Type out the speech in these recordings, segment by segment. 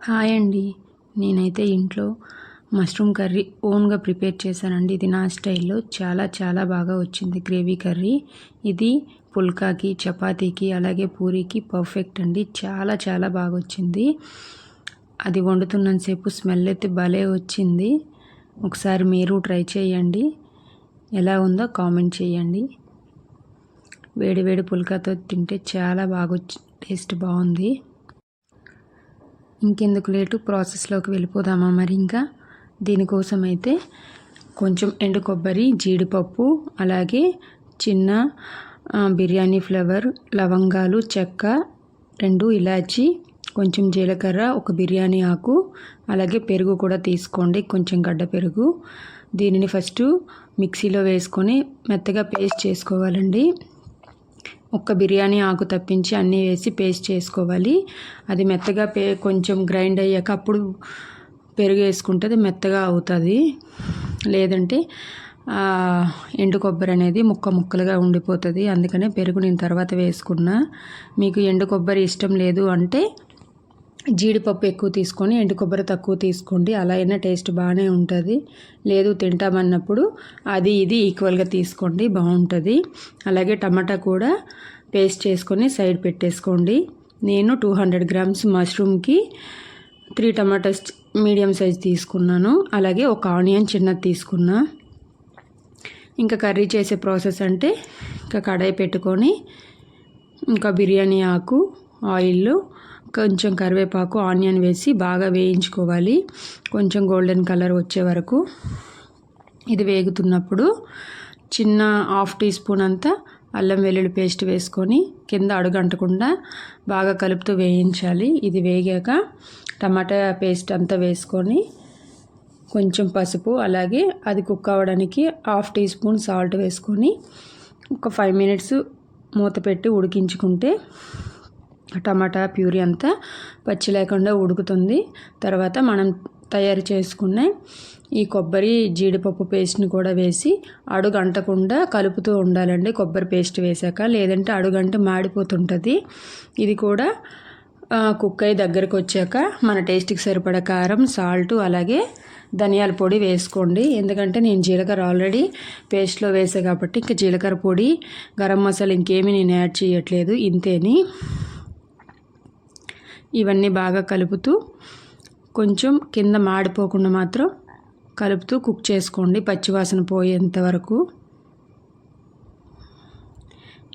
Hi అండి. నేనైతే ఇంట్లో మష్రూమ్ కర్రీ ఓన్గా ప్రిపేర్ చేశానండి. ఇది నా స్టైల్లో చాలా చాలా బాగా వచ్చింది గ్రేవీ కర్రీ. ఇది పుల్కాకి, చపాతీకి, అలాగే పూరీకి పర్ఫెక్ట్ అండి. చాలా చాలా బాగా వచ్చింది. అది వండుతున్నంతసేపు స్మెల్ అయితే భలే వచ్చింది. ఒకసారి మీరు ట్రై చేయండి. ఎలా ఉందో కామెంట్ చేయండి. వేడి వేడి పుల్కాతో తింటే చాలా బాగా టేస్ట్ బాగుంది. ఇంకెందుకు లేటు, ప్రాసెస్లోకి వెళ్ళిపోదామా. మరి ఇంకా దీనికోసం అయితే కొంచెం ఎండు కొబ్బరి, జీడిపప్పు, అలాగే చిన్న బిర్యానీ ఫ్లేవర్, లవంగాలు, చెక్క, 2 ఇలాచి, కొంచెం జీలకర్ర, ఒక బిర్యానీ ఆకు, అలాగే పెరుగు కూడా తీసుకోండి, కొంచెం గడ్డ పెరుగు. దీనిని ఫస్ట్ మిక్సీలో వేసుకొని మెత్తగా పేస్ట్ చేసుకోవాలండి. ఒక్క బిర్యానీ ఆకు తప్పించి అన్నీ వేసి పేస్ట్ చేసుకోవాలి. అది మెత్తగా కొంచెం గ్రైండ్ అయ్యాక అప్పుడు పెరుగు వేసుకుంటే అది మెత్తగా అవుతుంది. లేదంటే ఎండు కొబ్బరి అనేది ముక్కలుగా ఉండిపోతుంది. అందుకనే పెరుగు నేను తర్వాత వేసుకున్నా. మీకు ఎండు కొబ్బరి ఇష్టం లేదు అంటే జీడిపప్పు ఎక్కువ తీసుకొని ఎండు కొబ్బరి తక్కువ తీసుకోండి. అలా అయినా టేస్ట్ బాగానే ఉంటుంది. లేదు తింటామన్నప్పుడు అది ఇది ఈక్వల్గా తీసుకోండి, బాగుంటుంది. అలాగే టమాటా కూడా పేస్ట్ చేసుకొని సైడ్ పెట్టేసుకోండి. నేను 200 గ్రామ్స్ మష్రూమ్కి 3 టమాటాస్ మీడియం సైజ్ తీసుకున్నాను. అలాగే ఒక ఆనియన్ చిన్నది తీసుకున్నా. ఇంకా కర్రీ చేసే ప్రాసెస్ అంటే ఇంకా కడాయి పెట్టుకొని ఇంకా బిర్యానీ ఆకు, ఆయిల్, కొంచెం కరివేపాకు, ఆనియన్ వేసి బాగా వేయించుకోవాలి. కొంచెం గోల్డెన్ కలర్ వచ్చే వరకు. ఇది వేగుతున్నప్పుడు చిన్న 1/2 టీ స్పూన్ అంతా అల్లం వెల్లుల్లి పేస్ట్ వేసుకొని కింద అడుగంటకుండా బాగా కలుపుతూ వేయించాలి. ఇది వేగాక టమాటా పేస్ట్ అంతా వేసుకొని కొంచెం పసుపు, అలాగే అది కుక్ అవ్వడానికి 1/2 టీ స్పూన్ సాల్ట్ వేసుకొని ఒక 5 మినిట్స్ మూత పెట్టి ఉడికించుకుంటే టమాటా ప్యూరీ అంతా పచ్చి లేకుండా ఉడుకుతుంది. తర్వాత మనం తయారు చేసుకున్న ఈ కొబ్బరి, జీడిపప్పు పేస్ట్ని కూడా వేసి అడుగంటకుండా కలుపుతూ ఉండాలండి కొబ్బరి పేస్ట్ వేసాక. లేదంటే అడుగంటే మాడిపోతుంటుంది. ఇది కూడా కుక్ అయ్యి దగ్గరకు వచ్చాక మన టేస్ట్కి సరిపడా కారం, సాల్ట్, అలాగే ధనియాల పొడి వేసుకోండి. ఎందుకంటే నేను జీలకర్ర ఆల్రెడీ పేస్ట్లో వేసా కాబట్టి ఇంకా జీలకర్ర పొడి, గరం మసాలా ఇంకేమీ నేను యాడ్ చేయట్లేదు. ఇంతేని ఇవన్నీ బాగా కలుపుతూ కొంచెం కింద మాడిపోకుండా మాత్రం కలుపుతూ కుక్ చేసుకోండి పచ్చివాసన పోయేంత వరకు.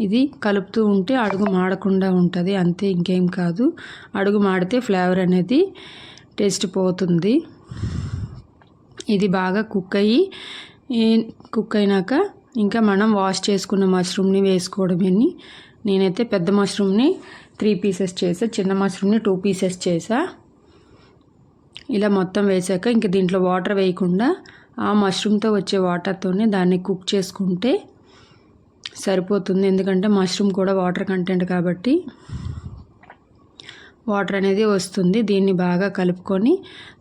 ఇది కలుపుతూ ఉంటే అడుగు మాడకుండా ఉంటుంది, అంతే, ఇంకేం కాదు. అడుగు మాడితే ఫ్లేవర్ అనేది టేస్ట్ పోతుంది. ఇది బాగా కుక్ అయినాక ఇంకా మనం వాష్ చేసుకున్న మష్రూమ్ని వేసుకోవడమేని. నేనైతే పెద్ద మష్రూమ్ని 3 పీసెస్ చేసా, చిన్న మష్రూమ్ని 2 పీసెస్ చేసా. ఇలా మొత్తం వేసాక ఇంక దీంట్లో వాటర్ వేయకుండా ఆ మష్రూమ్తో వచ్చే వాటర్తోనే దాన్ని కుక్ చేసుకుంటే సరిపోతుంది. ఎందుకంటే మష్రూమ్ కూడా వాటర్ కంటెంట్ కాబట్టి వాటర్ అనేది వస్తుంది. దీన్ని బాగా కలుపుకొని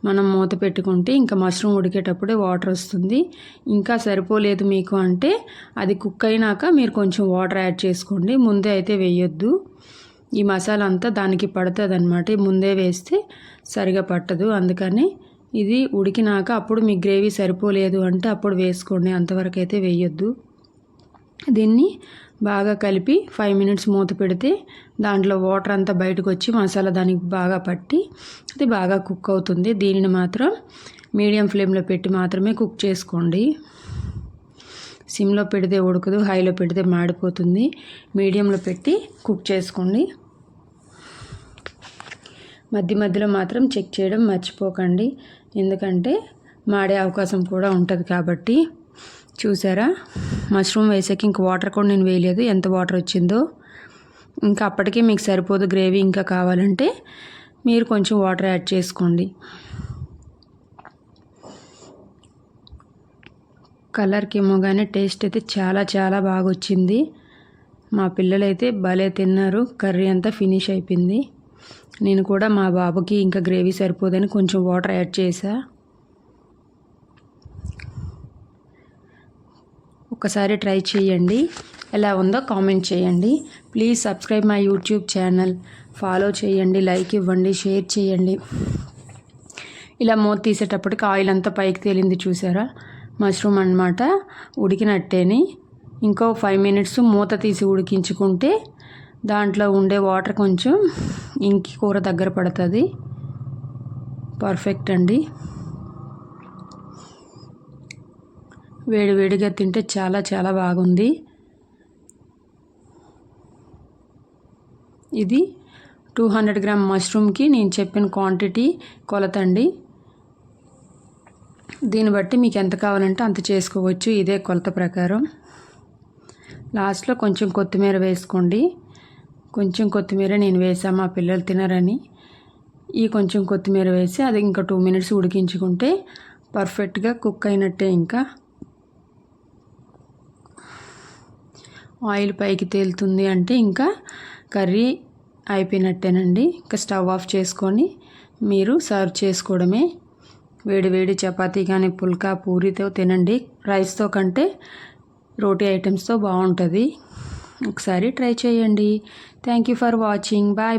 మనం మూత పెట్టుకుంటే ఇంకా మష్రూమ్ ఉడికేటప్పుడే వాటర్ వస్తుంది. ఇంకా సరిపోలేదు మీకు అంటే అది కుక్ అయినాక మీరు కొంచెం వాటర్ యాడ్ చేసుకోండి. ముందే అయితే వేయొద్దు. ఈ మసాలా అంతా దానికి పడుతుంది అన్నమాట. ముందే వేస్తే సరిగా పట్టదు. అందుకని ఇది ఉడికినాక అప్పుడు మీ గ్రేవీ సరిపోలేదు అంటే అప్పుడు వేసుకోండి. అంతవరకు అయితే వేయొద్దు. దీన్ని బాగా కలిపి 5 మినిట్స్ మూత పెడితే దాంట్లో వాటర్ అంతా బయటకు వచ్చి మసాలా దానికి బాగా పట్టి అది బాగా కుక్ అవుతుంది. దీనిని మాత్రం మీడియం ఫ్లేమ్లో పెట్టి మాత్రమే కుక్ చేసుకోండి. సిమ్లో పెడితే ఉడకదు, హైలో పెడితే మాడిపోతుంది. మీడియంలో పెట్టి కుక్ చేసుకోండి. మధ్యలో మాత్రం చెక్ చేయడం మర్చిపోకండి, ఎందుకంటే మాడే అవకాశం కూడా ఉంటుంది కాబట్టి. చూసారా, మష్రూమ్ వేసాక ఇంక వాటర్ కూడా నేను వేయలేదు. ఎంత వాటర్ వచ్చిందో ఇంకా అప్పటికే మీకు సరిపోదు. గ్రేవీ ఇంకా కావాలంటే మీరు కొంచెం వాటర్ యాడ్ చేసుకోండి. కలర్కి ఏమో కానీ టేస్ట్ అయితే చాలా చాలా బాగా వచ్చింది. మా పిల్లలైతే భలే తిన్నారు. కర్రీ అంతా ఫినిష్ అయిపోయింది. నేను కూడా మా బాబుకి ఇంకా గ్రేవీ సరిపోదని కొంచెం వాటర్ యాడ్ చేసా. ఒకసారి ట్రై చేయండి, ఎలా ఉందో కామెంట్ చేయండి. Please subscribe my YouTube channel, follow చేయండి, లైక్ ఇవ్వండి, షేర్ చేయండి. ఇలా మూత తీసేటప్పటికి ఆయిల్ అంతా పైకి తేలింది చూసారా, మష్రూమ్ అన్నమాట. ఉడికినట్టేని ఇంకో 5 మినిట్స్ మూత తీసి ఉడికించుకుంటే దాంట్లో ఉండే వాటర్ కొంచెం ఇంకి కూర దగ్గర పడుతుంది. పర్ఫెక్ట్ అండి. వేడివేడిగా తింటే చాలా చాలా బాగుంది. ఇది 200 గ్రామ్ మష్రూమ్కి నేను చెప్పిన క్వాంటిటీ కొలత అండి. దీన్ని బట్టి మీకు ఎంత కావాలంటే అంత చేసుకోవచ్చు, ఇదే కొలత ప్రకారం. లాస్ట్లో కొంచెం కొత్తిమీర వేసుకోండి. కొంచెం కొత్తిమీర నేను వేసాను, మా పిల్లలు తినరని. ఈ కొంచెం కొత్తిమీర వేసి అది ఇంకా 2 మినిట్స్ ఉడికించుకుంటే పర్ఫెక్ట్గా కుక్ అయినట్టే. ఇంకా ఆయిల్ పైకి తేలుతుంది అంటే ఇంకా కర్రీ అయిపోయినట్టేనండి. ఇంకా స్టవ్ ఆఫ్ చేసుకొని మీరు సర్వ్ చేసుకోవడమే. వేడి వేడి చపాతీ కానీ పుల్కా పూరితో తినండి. రైస్తో కంటే రోటీ ఐటమ్స్తో బాగుంటుంది. ఒకసారి ట్రై చేయండి. Thank you for watching. Bye.